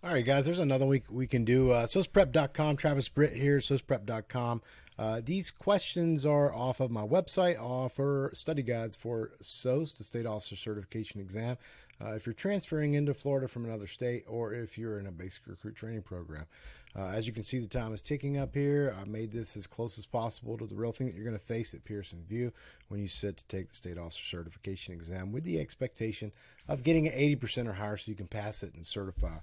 All right, guys, there's another week we can do. SOCEprep.com, Travis Britt here, SOCEprep.com. These questions are off of my website. I offer study guides for SOCE, the State Officer Certification Exam, if you're transferring into Florida from another state or if you're in a basic recruit training program. As you can see, the time is ticking up here. I made this as close as possible to the real thing that you're going to face at Pearson VUE when you sit to take the State Officer Certification Exam with the expectation of getting an 80% or higher so you can pass it and certify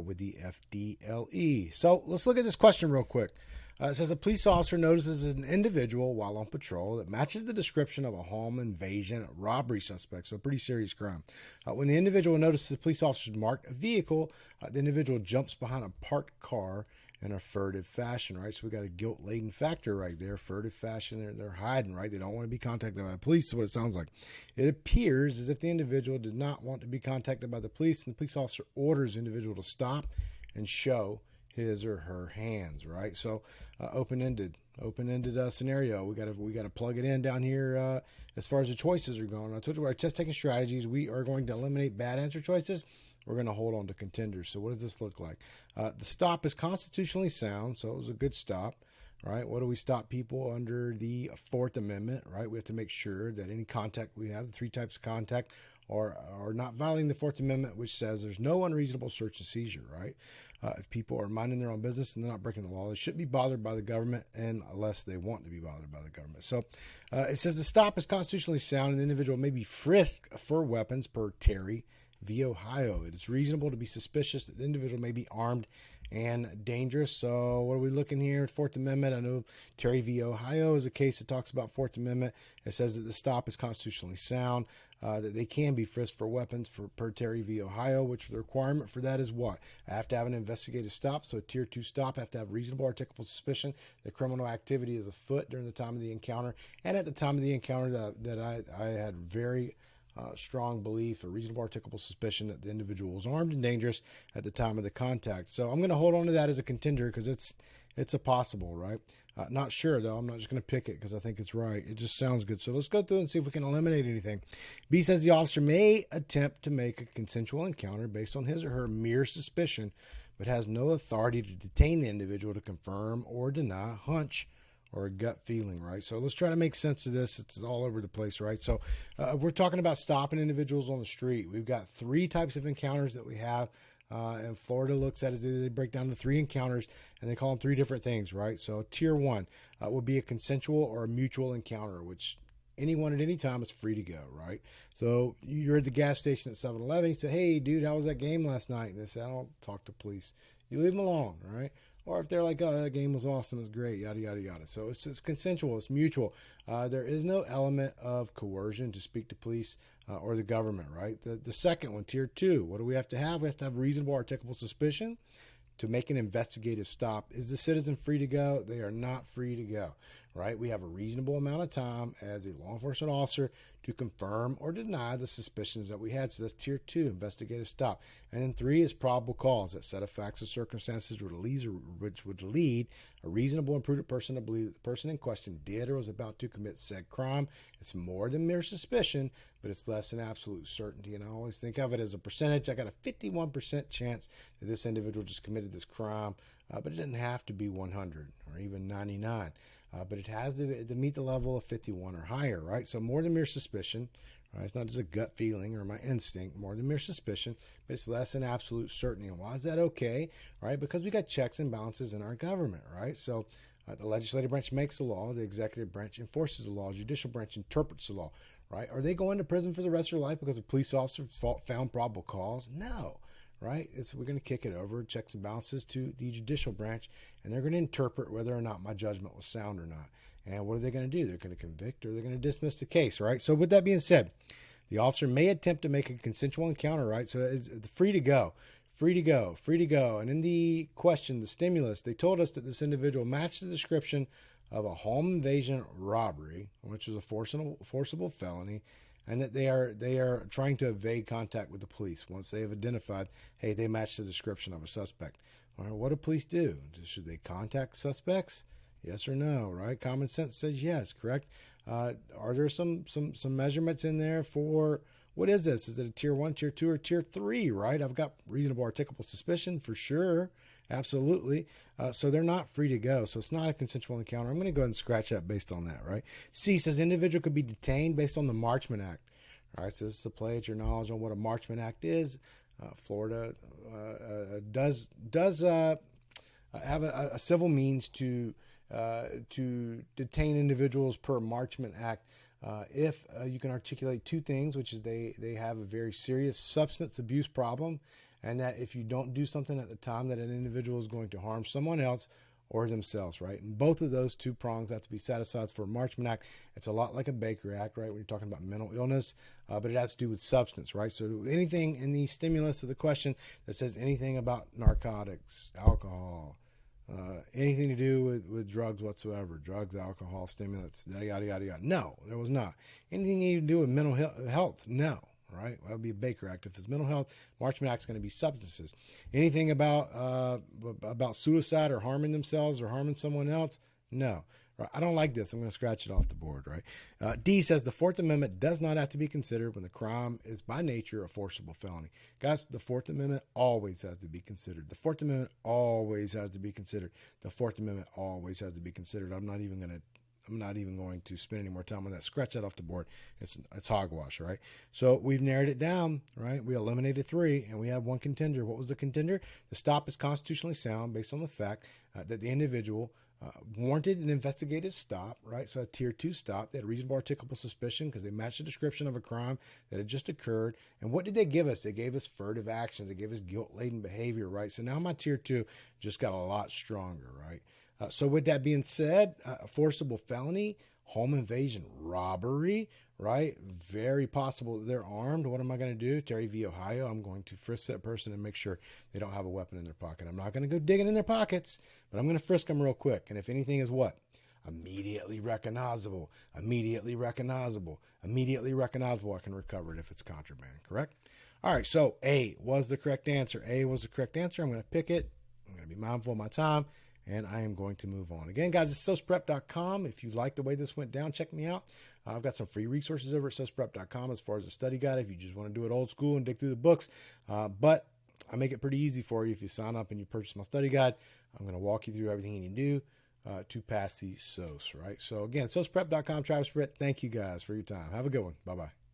with the FDLE. So let's look at this question real quick. It says a police officer notices an individual while on patrol that matches the description of a home invasion robbery suspect, so a pretty serious crime. When the individual notices the police officer's marked vehicle, the individual jumps behind a parked car in a furtive fashion, right? So we got a guilt-laden factor right there, furtive fashion. They're hiding, right? They don't want to be contacted by the police, is what it sounds like. It appears as if the individual did not want to be contacted by the police, and the police officer orders the individual to stop and show his or her hands, right? So open-ended scenario. We got to plug it in down here as far as the choices are going. I told you our test-taking strategies. We are going to eliminate bad answer choices. We're going to hold on to contenders. So what does this look like? The stop is constitutionally sound, so it was a good stop, right? What do we stop people under the Fourth Amendment, right? We have to make sure that any contact we have, the three types of contact, are not violating the Fourth Amendment, which says there's no unreasonable search and seizure, right? If people are minding their own business and they're not breaking the law, they shouldn't be bothered by the government unless they want to be bothered by the government. So it says the stop is constitutionally sound and the individual may be frisked for weapons per Terry v. Ohio. It is reasonable to be suspicious that the individual may be armed and dangerous. So what are we looking here? Fourth Amendment. I know Terry v. Ohio is a case that talks about Fourth Amendment. It says that the stop is constitutionally sound, that they can be frisked for weapons per Terry v. Ohio, which the requirement for that is what? I have to have an investigative stop, so a Tier 2 stop. I have to have reasonable articulable suspicion that criminal activity is afoot during the time of the encounter. And at the time of the encounter that I had very strong belief, a reasonable articulable suspicion that the individual was armed and dangerous at the time of the contact. So I'm going to hold on to that as a contender because it's a possible, right? Not sure, though. I'm not just going to pick it because I think it's right. It just sounds good. So let's go through and see if we can eliminate anything. B says the officer may attempt to make a consensual encounter based on his or her mere suspicion, but has no authority to detain the individual to confirm or deny a hunch or a gut feeling, right? So let's try to make sense of this. It's all over the place, right? So we're talking about stopping individuals on the street. We've got three types of encounters that we have. And Florida looks at it, they break down the three encounters and they call them three different things, right? So Tier 1 would be a consensual or a mutual encounter, which anyone at any time is free to go, right? So you're at the gas station at 7-Eleven. You say, hey, dude, how was that game last night? And they say, I don't talk to police. You leave them alone, right? Or if they're like, oh, that game was awesome, it was great, yada, yada, yada. So it's consensual, it's mutual. There is no element of coercion to speak to police or the government, right? The second one, Tier 2, what do we have to have? We have to have reasonable articulable suspicion to make an investigative stop. Is the citizen free to go? They are not free to go, right? We have a reasonable amount of time as a law enforcement officer to confirm or deny the suspicions that we had. So that's Tier 2, investigative stop. And then 3 is probable cause. That set of facts or circumstances which would lead a reasonable and prudent person to believe that the person in question did or was about to commit said crime. It's more than mere suspicion, but it's less than absolute certainty. And I always think of it as a percentage. I got a 51% chance that this individual just committed this crime, but it doesn't have to be 100 or even 99. But it has to meet the level of 51 or higher, right? So more than mere suspicion, right? It's not just a gut feeling or my instinct, more than mere suspicion, but it's less than absolute certainty. And why is that okay, right? Because we got checks and balances in our government, right? So the legislative branch makes the law, the executive branch enforces the law, the judicial branch interprets the law, right? Are they going to prison for the rest of their life because a police officer found probable cause? No. Right? We're going to kick it over, checks and balances, to the judicial branch, and they're going to interpret whether or not my judgment was sound or not. And what are they going to do? They're going to convict or they're going to dismiss the case, right? So with that being said, the officer may attempt to make a consensual encounter, right? So it's free to go, free to go, free to go. And in the question, the stimulus, they told us that this individual matched the description of a home invasion robbery, which is a forcible felony, and that they are trying to evade contact with the police once they have identified, hey, they match the description of a suspect. All right, what do police do? Should they contact suspects? Yes or no, right? Common sense says yes, correct? Are there some measurements in there for what is this? Is it a tier 1, tier 2, or tier 3, right? I've got reasonable articulable suspicion for sure. Absolutely. So they're not free to go. So it's not a consensual encounter. I'm going to go ahead and scratch that based on that, right? C says individual could be detained based on the Marchman Act. All right, so this is to play at your knowledge on what a Marchman Act is. Florida does have a civil means to detain individuals per Marchman Act if you can articulate two things, which is they have a very serious substance abuse problem, and that if you don't do something at the time, that an individual is going to harm someone else or themselves, right? And both of those two prongs have to be satisfied for a Marchman Act. It's a lot like a Baker Act, right? When you're talking about mental illness, but it has to do with substance, right? So anything in the stimulus of the question that says anything about narcotics, alcohol, anything to do with drugs whatsoever, drugs, alcohol, stimulants, yada, yada, yada, yada. No, there was not. Anything to do with mental health? No. Right, that would be a Baker Act. If it's mental health, Marchman Act is going to be substances. Anything about suicide or harming themselves or harming someone else? No. Right. I don't like this. I'm going to scratch it off the board. Right. D says the Fourth Amendment does not have to be considered when the crime is by nature a forcible felony. Guys, the Fourth Amendment always has to be considered. The Fourth Amendment always has to be considered. The Fourth Amendment always has to be considered. I'm not even going to spend any more time on that. Scratch that off the board. It's hogwash, right? So we've narrowed it down, right? We eliminated 3, and we have one contender. What was the contender? The stop is constitutionally sound based on the fact that the individual warranted an investigative stop, right? So a tier 2 stop. They had reasonable articulable suspicion because they matched the description of a crime that had just occurred. And what did they give us? They gave us furtive actions. They gave us guilt-laden behavior, right? So now my tier 2 just got a lot stronger, right? So with that being said, a forcible felony, home invasion, robbery, right? Very possible that they're armed. What am I going to do? Terry v. Ohio, I'm going to frisk that person and make sure they don't have a weapon in their pocket. I'm not going to go digging in their pockets, but I'm going to frisk them real quick. And if anything is what? Immediately recognizable, immediately recognizable, immediately recognizable, I can recover it if it's contraband, correct? All right, so A was the correct answer. A was the correct answer. I'm going to pick it. I'm going to be mindful of my time. And I am going to move on. Again, guys, it's SOCEprep.com. If you like the way this went down, check me out. I've got some free resources over at SOCEprep.com as far as a study guide if you just want to do it old school and dig through the books. But I make it pretty easy for you if you sign up and you purchase my study guide. I'm going to walk you through everything you need to do to pass the SOCE, right? So again, SOCEprep.com, Travis Britt. Thank you guys for your time. Have a good one. Bye-bye.